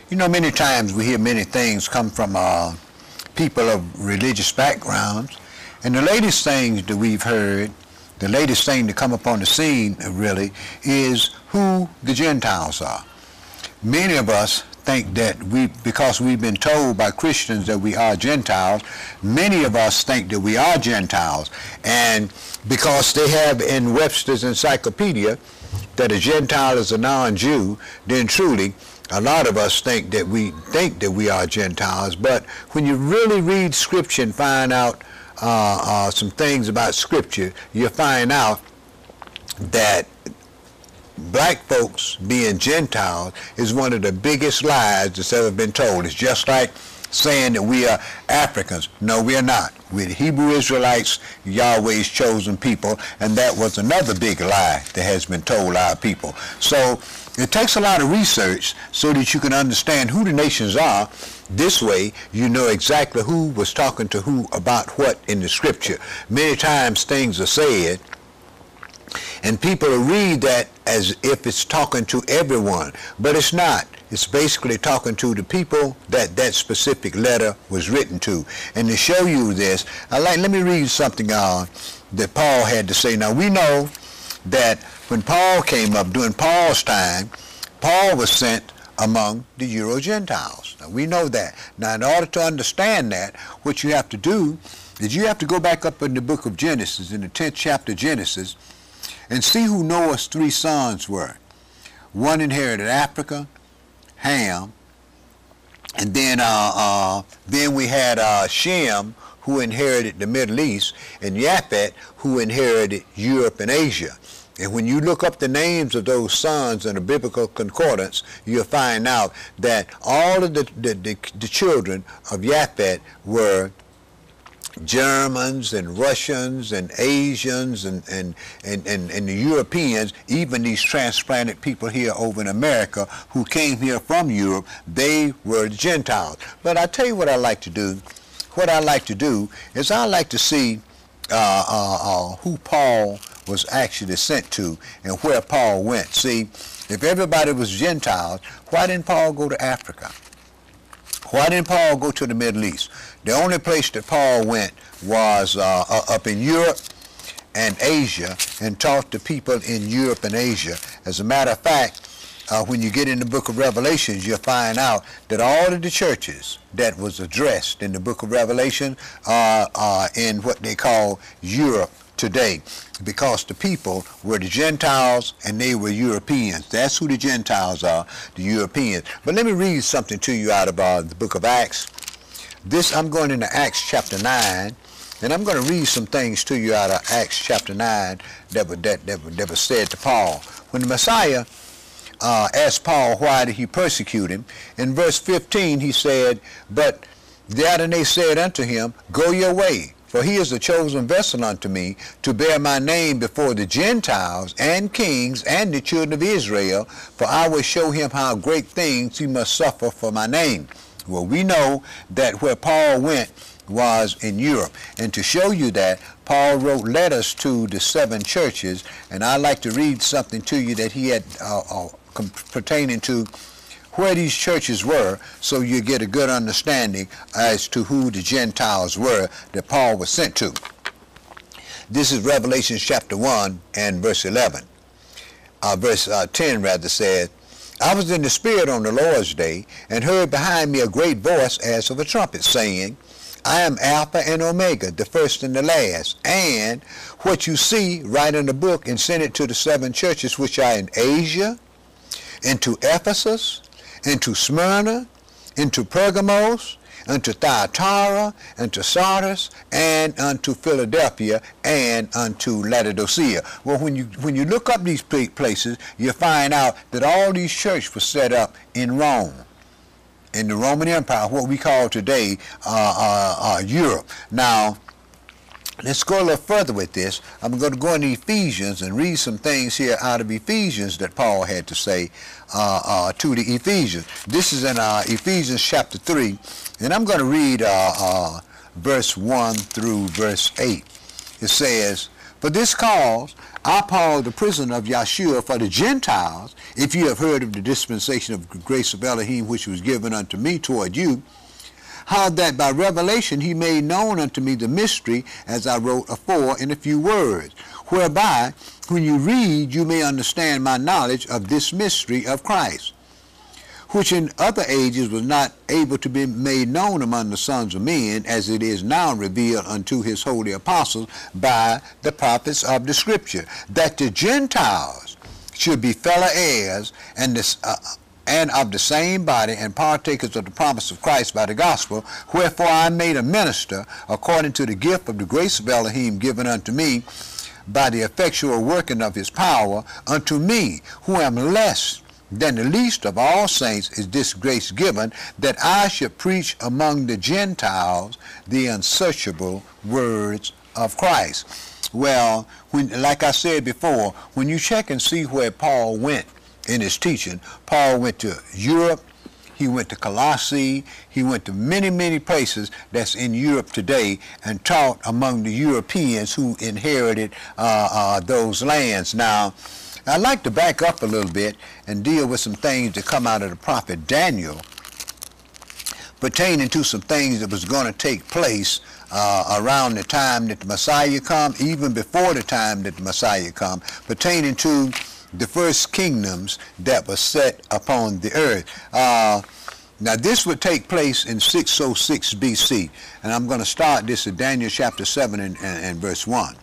You know, many times we hear many things come from people of religious backgrounds, and the latest things that we've heard, the latest thing to come upon the scene really, is who the Gentiles are. Many of us think that because we've been told by Christians that we are Gentiles, many of us think that we are Gentiles, and because they have in Webster's Encyclopedia that a Gentile is a non-Jew, then truly a lot of us think that we are Gentiles. But when you really read Scripture and find out some things about Scripture, you'll find out that black folks being Gentiles is one of the biggest lies that's ever been told. It's just like saying that we are Africans. No, we are not. We're the Hebrew Israelites, Yahweh's chosen people, and that was another big lie that has been told our people. So it takes a lot of research so that you can understand who the nations are. This way, you know exactly who was talking to who about what in the Scripture. Many times things are said, and people read that as if it's talking to everyone, but it's not. It's basically talking to the people that that specific letter was written to. And to show you this, let me read something that Paul had to say. Now, we know that when Paul came up, during Paul's time, Paul was sent among the Euro-Gentiles. Now, we know that. Now, in order to understand that, what you have to do is you have to go back up in the book of Genesis, in the 10th chapter of Genesis, and see who Noah's 3 sons were. One inherited Africa, Ham, and then we had Shem, who inherited the Middle East, and Japheth, who inherited Europe and Asia. And when you look up the names of those sons in a biblical concordance, you'll find out that all of the children of Japheth were Germans and Russians and Asians and the Europeans, even these transplanted people here over in America who came here from Europe, they were the Gentiles. But I tell you what I like to do. What I like to do is I like to see who Paul was actually sent to and where Paul went. See, if everybody was Gentiles, why didn't Paul go to Africa? Why didn't Paul go to the Middle East? The only place that Paul went was up in Europe and Asia and taught the people in Europe and Asia. As a matter of fact, when you get in the book of Revelations, you'll find out that all of the churches that was addressed in the book of Revelation are in what they call Europe today, because the people were the Gentiles and they were Europeans. That's who the Gentiles are, the Europeans. But let me read something to you out of the book of Acts. I'm going into Acts chapter 9, and I'm going to read some things to you out of Acts chapter 9 that was said to Paul. When the Messiah asked Paul why did he persecute him, in verse 15 he said, "But the Adonai said unto him, Go your way, for he is a chosen vessel unto me to bear my name before the Gentiles and kings and the children of Israel, for I will show him how great things he must suffer for my name." Well, we know that where Paul went was in Europe. And to show you that, Paul wrote letters to the 7 churches, and I'd like to read something to you that he had pertaining to where these churches were, so you get a good understanding as to who the Gentiles were that Paul was sent to. This is Revelation chapter 1 and verse 11. Verse 10 rather says, "I was in the Spirit on the Lord's day, and heard behind me a great voice as of a trumpet, saying, I am Alpha and Omega, the first and the last. And what you see, write in the book and send it to the 7 churches which are in Asia, into Ephesus, into Smyrna, into Pergamos, unto Thyatira, unto Sardis, and unto Philadelphia, and unto Laodicea." Well, when you look up these places, you find out that all these churches were set up in Rome, in the Roman Empire, what we call today Europe. Now, let's go a little further with this. I'm going to go into Ephesians and read some things here out of Ephesians that Paul had to say to the Ephesians. This is in Ephesians chapter 3, and I'm going to read verse 1 through verse 8. It says, For this cause, I, Paul, the prisoner of Yahshua for the Gentiles, if you have heard of the dispensation of the grace of Elohim which was given unto me toward you, how that by revelation he made known unto me the mystery, as I wrote afore in a few words, whereby, when you read, you may understand my knowledge of this mystery of Christ, which in other ages was not able to be made known among the sons of men, as it is now revealed unto his holy apostles by the prophets of the Scripture, that the Gentiles should be fellow heirs and of the same body, and partakers of the promise of Christ by the gospel. Wherefore I made a minister according to the gift of the grace of Elohim given unto me by the effectual working of his power. Unto me, who am less than the least of all saints, is this grace given, that I should preach among the Gentiles the unsearchable words of Christ. Well, like I said before, when you check and see where Paul went in his teaching, Paul went to Europe, he went to Colossae, he went to many, many places that's in Europe today and taught among the Europeans who inherited those lands. Now, I'd like to back up a little bit and deal with some things that come out of the prophet Daniel pertaining to some things that was going to take place around the time that the Messiah come, even before the time that the Messiah come, pertaining to the first kingdoms that were set upon the earth. Now this would take place in 606 BC, and I'm going to start this at Daniel chapter 7 and verse 1.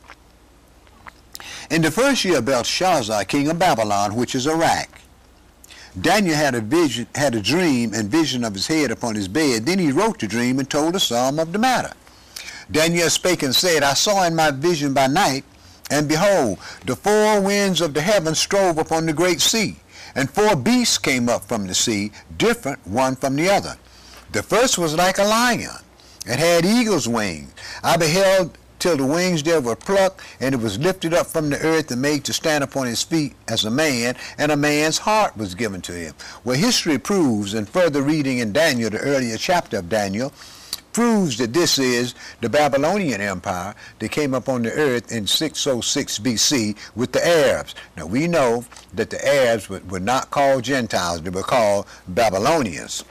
In the first year of Belshazzar, king of Babylon, which is Iraq, Daniel had a dream and vision of his head upon his bed. Then he wrote the dream and told the sum of the matter. Daniel spake and said, I saw in my vision by night, and behold, the four winds of the heavens strove upon the great sea, and four beasts came up from the sea, different one from the other. The first was like a lion, and had eagle's wings. I beheld till the wings there were plucked, and it was lifted up from the earth and made to stand upon his feet as a man, and a man's heart was given to him. Well, history proves, and further reading in Daniel, the earlier chapter of Daniel, proves that this is the Babylonian Empire that came up on the earth in 606 BC with the Arabs. Now we know that the Arabs were not called Gentiles, they were called Babylonians.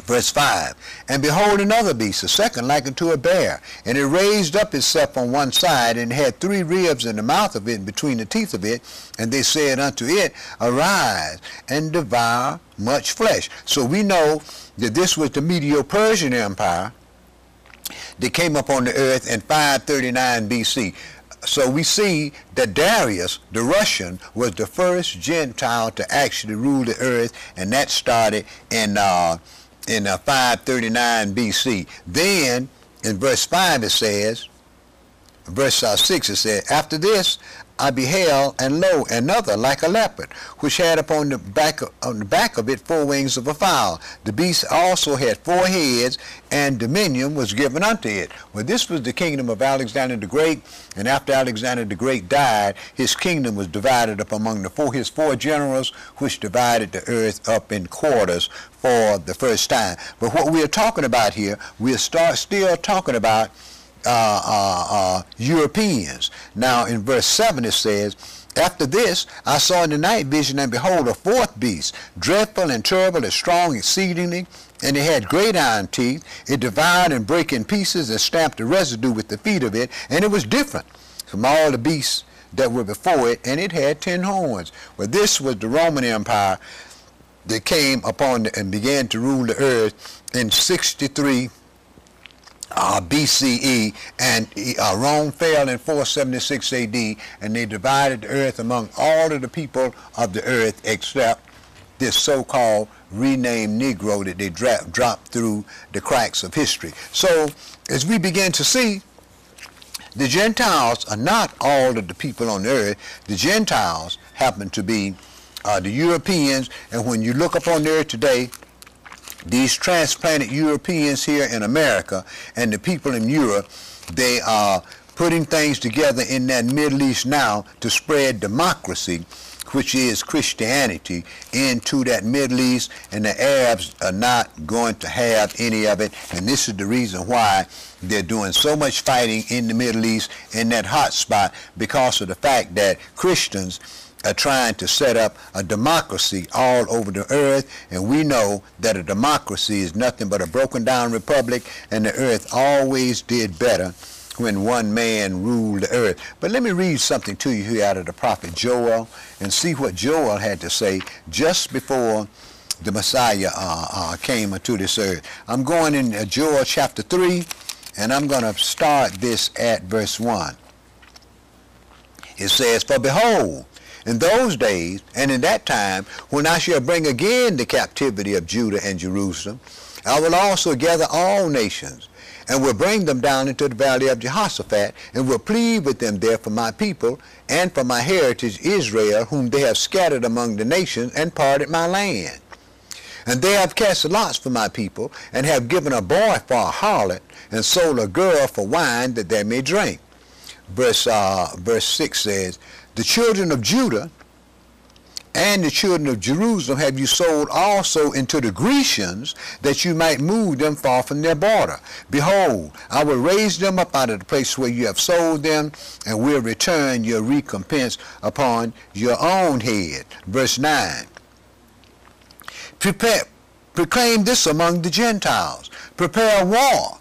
Verse 5, and behold another beast, a second like unto a bear, and it raised up itself on one side, and had three ribs in the mouth of it, and between the teeth of it, and they said unto it, arise, and devour much flesh. So we know that this was the Medo-Persian Empire that came up on the earth in 539 BC. So we see that Darius, the Russian, was the first Gentile to actually rule the earth, and that started in 539 BC. Then in verse 5 it says, verse 6 it says, after this I beheld, and lo, another like a leopard, which had upon the back of it four wings of a fowl. The beast also had four heads, and dominion was given unto it. Well, this was the kingdom of Alexander the Great, and after Alexander the Great died, his kingdom was divided up among his four generals, which divided the earth up in quarters for the first time. But what we are talking about here, we are still talking about Europeans. Now in verse 7 it says, after this I saw in the night vision, and behold, a fourth beast, dreadful and terrible and strong exceedingly, and it had great iron teeth. It devoured and brake in pieces, and stamped the residue with the feet of it, and it was different from all the beasts that were before it, and it had 10 horns. Well, this was the Roman Empire that came upon and began to rule the earth in 63 BCE, and Rome fell in 476 AD, and they divided the earth among all of the people of the earth except this so-called renamed Negro that they dropped through the cracks of history. So as we begin to see, the Gentiles are not all of the people on the earth. The Gentiles happen to be the Europeans, and when you look upon the earth today, these transplanted Europeans here in America and the people in Europe, they are putting things together in that Middle East now to spread democracy which is Christianity, into that Middle East, and the Arabs are not going to have any of it. And this is the reason why they're doing so much fighting in the Middle East, in that hot spot, because of the fact that Christians are trying to set up a democracy all over the earth, and we know that a democracy is nothing but a broken down republic, and the earth always did better when one man ruled the earth. But let me read something to you here out of the prophet Joel, and see what Joel had to say just before the Messiah came unto this earth. I'm going in Joel chapter 3, and I'm going to start this at verse 1. It says, "For behold, in those days and in that time, when I shall bring again the captivity of Judah and Jerusalem, I will also gather all nations, and will bring them down into the valley of Jehoshaphat, and will plead with them there for my people, and for my heritage Israel, whom they have scattered among the nations, and parted my land. And they have cast lots for my people, and have given a boy for a harlot, and sold a girl for wine, that they may drink." Verse 6 says, "The children of Judah and the children of Jerusalem have you sold also into the Grecians, that you might move them far from their border. Behold, I will raise them up out of the place where you have sold them, and will return your recompense upon your own head." Verse 9, "Proclaim this among the Gentiles. Prepare a war.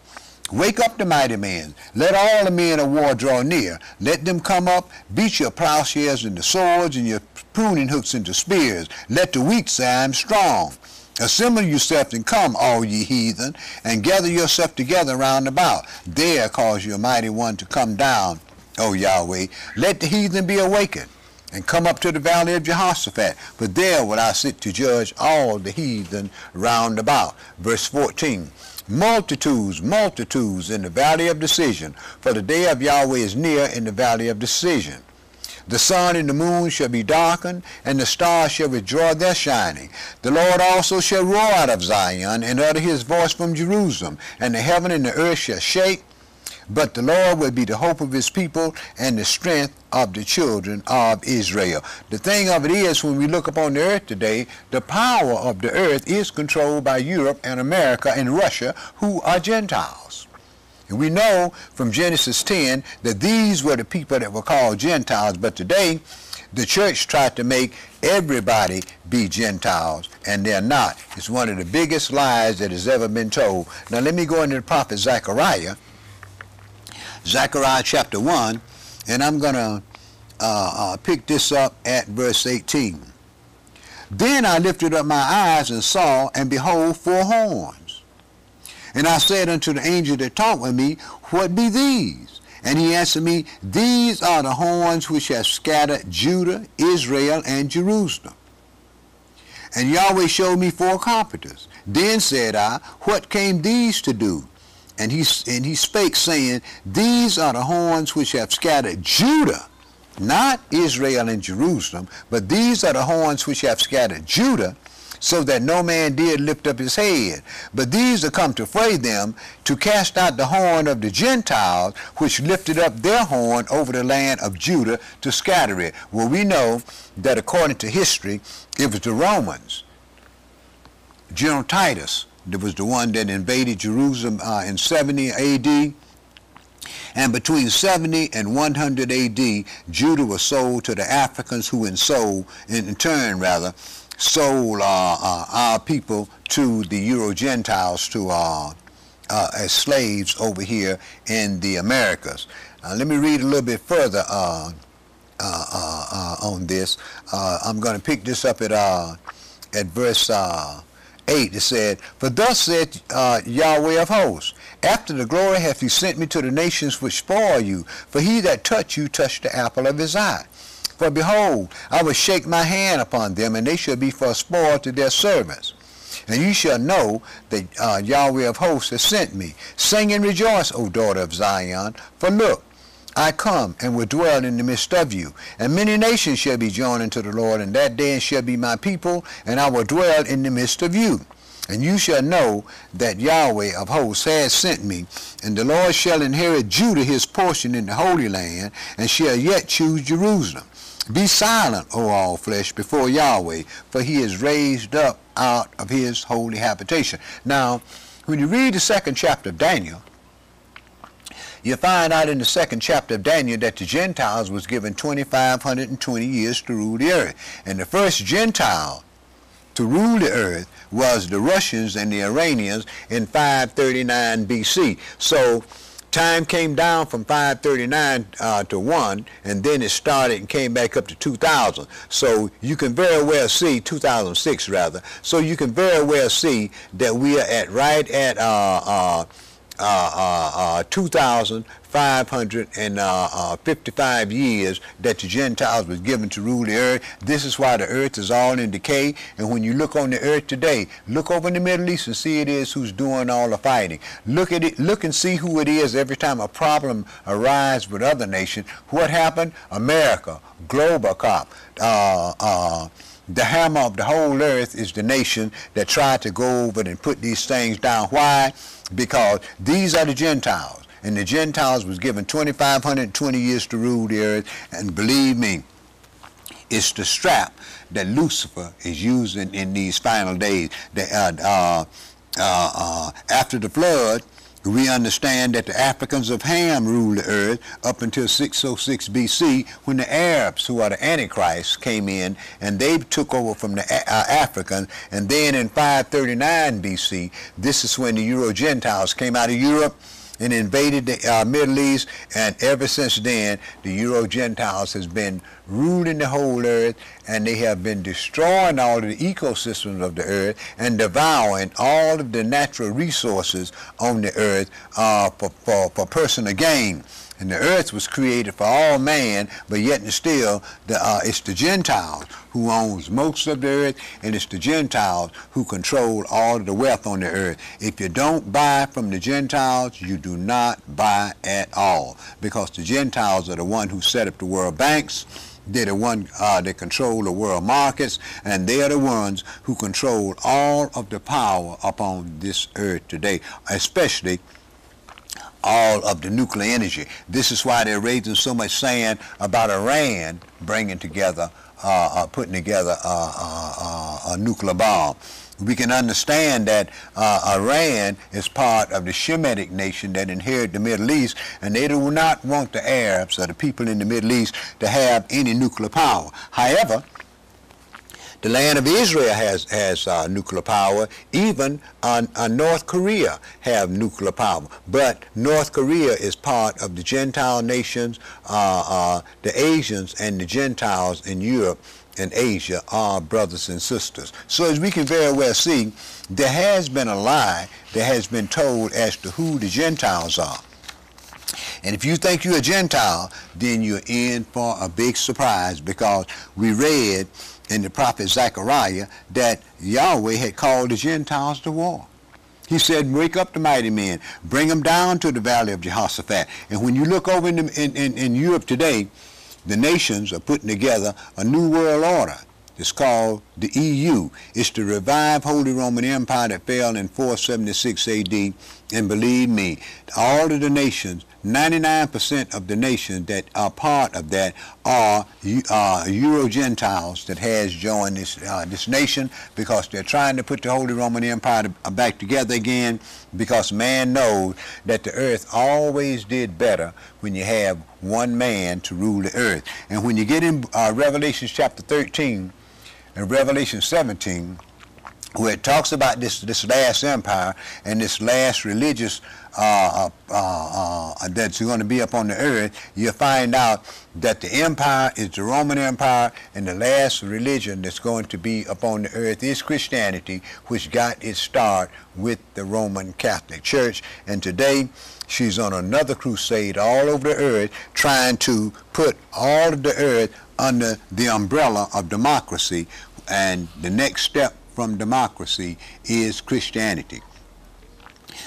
Wake up the mighty men. Let all the men of war draw near. Let them come up. Beat your plowshares into swords, and your pruning hooks into spears. Let the weak say, I am strong. Assemble yourselves and come, all ye heathen, and gather yourself together round about. There cause your mighty one to come down, O Yahweh. Let the heathen be awakened, and come up to the valley of Jehoshaphat. For there will I sit to judge all the heathen round about." Verse 14, "Multitudes, multitudes in the valley of decision, for the day of Yahweh is near in the valley of decision. The sun and the moon shall be darkened, and the stars shall withdraw their shining. The Lord also shall roar out of Zion, and utter his voice from Jerusalem, and the heaven and the earth shall shake. But the Lord will be the hope of his people, and the strength of the children of Israel." The thing of it is, when we look upon the earth today, the power of the earth is controlled by Europe and America and Russia, who are Gentiles. And we know from Genesis 10 that these were the people that were called Gentiles, but today the church tried to make everybody be Gentiles, and they're not. It's one of the biggest lies that has ever been told. Now let me go into the prophet Zechariah. Zechariah chapter 1, and I'm going to pick this up at verse 18. "Then I lifted up my eyes and saw, and behold, 4 horns. And I said unto the angel that talked with me, What be these? And he answered me, These are the horns which have scattered Judah, Israel, and Jerusalem. And Yahweh showed me 4 carpenters. Then said I, What came these to do? And he spake, saying, These are the horns which have scattered Judah, not Israel and Jerusalem, but these are the horns which have scattered Judah, so that no man did lift up his head. But these are come to fray them, to cast out the horn of the Gentiles, which lifted up their horn over the land of Judah, to scatter it." Well, we know that according to history, it was the Romans. General Titus, that was the one that invaded Jerusalem in 70 A.D., and between 70 and 100 A.D., Judah was sold to the Africans, who in turn sold our people to the Euro-Gentiles as slaves over here in the Americas. Let me read a little bit further on this. I'm going to pick this up at verse 8. It said, "For thus said Yahweh of hosts, after the glory hath he sent me to the nations which spoil you, for he that touched you touched the apple of his eye. For behold, I will shake my hand upon them, and they shall be for a spoil to their servants. And you shall know that Yahweh of hosts has sent me. Sing and rejoice, O daughter of Zion, for look, I come and will dwell in the midst of you. And many nations shall be joined unto the Lord, and that day shall be my people, and I will dwell in the midst of you. And you shall know that Yahweh of hosts has sent me, and the Lord shall inherit Judah his portion in the Holy Land, and shall yet choose Jerusalem. Be silent, O all flesh, before Yahweh, for he is raised up out of his holy habitation. Now, when you read the second chapter of Daniel, you find out in the second chapter of Daniel that the Gentiles was given 2,520 years to rule the earth. And the first Gentile to rule the earth was the Russians and the Iranians in 539 BC. So time came down from 539 to 1, and then it started and came back up to 2000. So you can very well see, 2006 rather, so you can very well see that we are at right at 2,555 years that the Gentiles was given to rule the earth. This is why the earth is all in decay. And when you look on the earth today, look over in the Middle East and see it is who's doing all the fighting. Look at it, look and see who it is every time a problem arises with other nations. What happened? America, Global Cop, the hammer of the whole earth is the nation that tried to go over and put these things down. Why? Because these are the Gentiles, and the Gentiles was given 2,520 years to rule the earth, and believe me, it's the strap that Lucifer is using in these final days. After the flood, we understand that the Africans of Ham ruled the earth up until 606 BC, when the Arabs, who are the Antichrist, came in and they took over from the Africans. And then in 539 BC, this is when the Euro-Gentiles came out of Europe and invaded the Middle East, and ever since then the Euro-Gentiles has been ruling the whole earth, and they have been destroying all of the ecosystems of the earth and devouring all of the natural resources on the earth for personal gain. And the earth was created for all man, but yet and still it's the Gentiles who owns most of the earth, and it's the Gentiles who control all of the wealth on the earth. If you don't buy from the Gentiles, you do not buy at all, because the Gentiles are the one who set up the world banks. They're the one that control the world markets, and they're the ones who control all of the power upon this earth today, especially all of the nuclear energy. This is why they're raising so much sand about Iran bringing together, putting together a nuclear bomb. We can understand that Iran is part of the Shemitic nation that inherited the Middle East, and they do not want the Arabs or the people in the Middle East to have any nuclear power. However, the land of Israel has nuclear power. Even North Korea have nuclear power. But North Korea is part of the Gentile nations. The Asians and the Gentiles in Europe and Asia are brothers and sisters. So as we can very well see, there has been a lie that has been told as to who the Gentiles are. And if you think you're a Gentile, then you're in for a big surprise, because we read in the prophet Zechariah that Yahweh had called the Gentiles to war. He said, wake up the mighty men, bring them down to the valley of Jehoshaphat. And when you look over in Europe today, the nations are putting together a new world order. It's called the EU. It's the revived Holy Roman Empire that fell in 476 AD. And believe me, all of the nations, 99% of the nations that are part of that are Euro-Gentiles that has joined this nation, because they're trying to put the Holy Roman Empire back together again, because man knows that the earth always did better when you have one man to rule the earth. And when you get in Revelation chapter 13 and Revelation 17, where it talks about this last empire and this last religious that's going to be up on the earth, you'll find out that the empire is the Roman Empire, and the last religion that's going to be upon the earth is Christianity, which got its start with the Roman Catholic Church. And today, she's on another crusade all over the earth, trying to put all of the earth under the umbrella of democracy. And the next step from democracy is Christianity.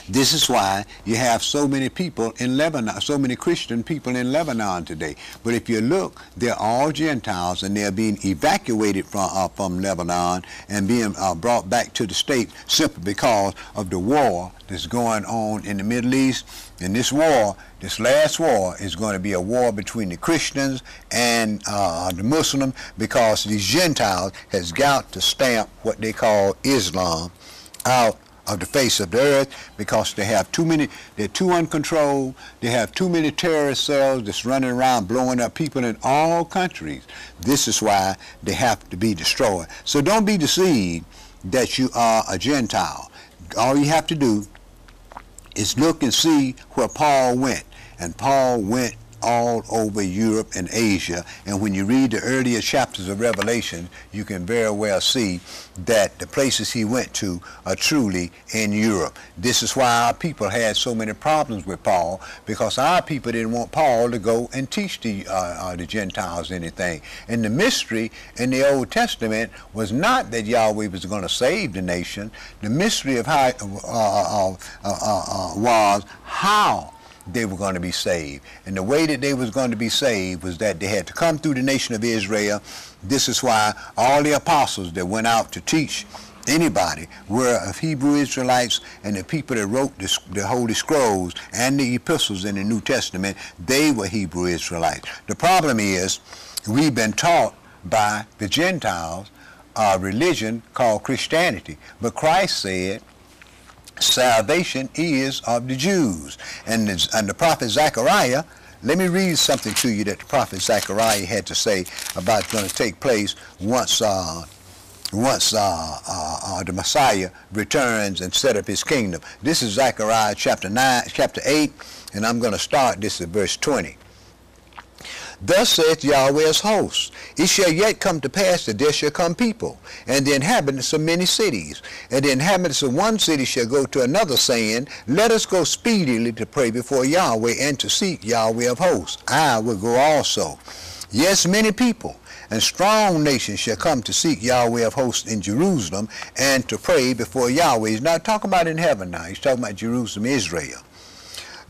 This is why you have so many people in Lebanon, so many Christian people in Lebanon today. But if you look, they're all Gentiles, and they're being evacuated from Lebanon and being brought back to the state simply because of the war that's going on in the Middle East. And this war, this last war, is going to be a war between the Christians and the Muslims, because these Gentiles has got to stamp what they call Islam out of the face of the earth, because they have too many, they're too uncontrolled, they have too many terrorist cells that's running around blowing up people in all countries. This is why they have to be destroyed. So don't be deceived that you are a Gentile. All you have to do is look and see where Paul went. And Paul went all over Europe and Asia. And when you read the earlier chapters of Revelation, you can very well see that the places he went to are truly in Europe. This is why our people had so many problems with Paul, because our people didn't want Paul to go and teach the Gentiles anything. And the mystery in the Old Testament was not that Yahweh was going to save the nation. The mystery of how was how they were going to be saved. And the way that they was going to be saved was that they had to come through the nation of Israel. This is why all the apostles that went out to teach anybody were of Hebrew Israelites, and the people that wrote the Holy Scrolls and the epistles in the New Testament, they were Hebrew Israelites. The problem is we've been taught by the Gentiles a religion called Christianity. But Christ said salvation is of the Jews. And the prophet Zechariah, let me read something to you that the prophet Zechariah had to say about what's going to take place once the Messiah returns and set up his kingdom. This is Zechariah chapter 8, and I'm going to start this at verse 20. Thus saith Yahweh's host, it shall yet come to pass that there shall come people, and the inhabitants of many cities. And the inhabitants of one city shall go to another, saying, let us go speedily to pray before Yahweh, and to seek Yahweh of hosts. I will go also. Yes, many people and strong nations shall come to seek Yahweh of hosts in Jerusalem, and to pray before Yahweh. He's not talking about in heaven now. He's talking about Jerusalem, Israel.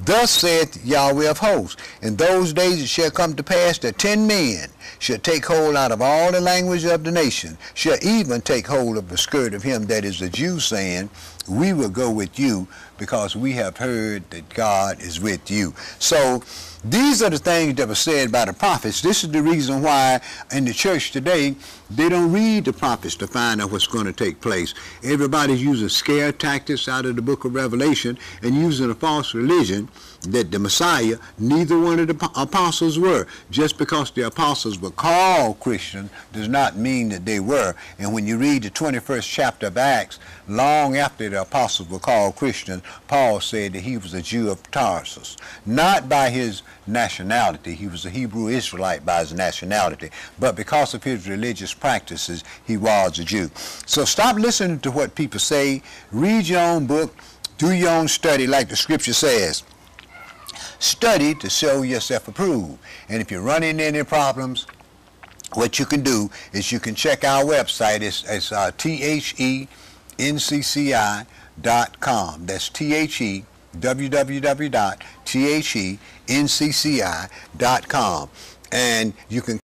Thus saith Yahweh of hosts, in those days it shall come to pass that 10 men shall take hold out of all the language of the nation, shall even take hold of the skirt of him that is a Jew, saying, we will go with you, because we have heard that God is with you. So these are the things that were said by the prophets. This is the reason why in the church today they don't read the prophets to find out what's going to take place. Everybody's using scare tactics out of the book of Revelation and using a false religion that the Messiah, neither one of the apostles were. Just because the apostles were called Christians does not mean that they were. And when you read the 21st chapter of Acts, long after the apostles were called Christians, Paul said that he was a Jew of Tarsus, not by his nationality. He was a Hebrew Israelite by his nationality, but because of his religious practices, he was a Jew. So stop listening to what people say. Read your own book. Do your own study, like the scripture says. Study to show yourself approved. And if you run into any problems, what you can do is you can check our website. It's THENCCI.com. That's www.THENCCI.com. And you can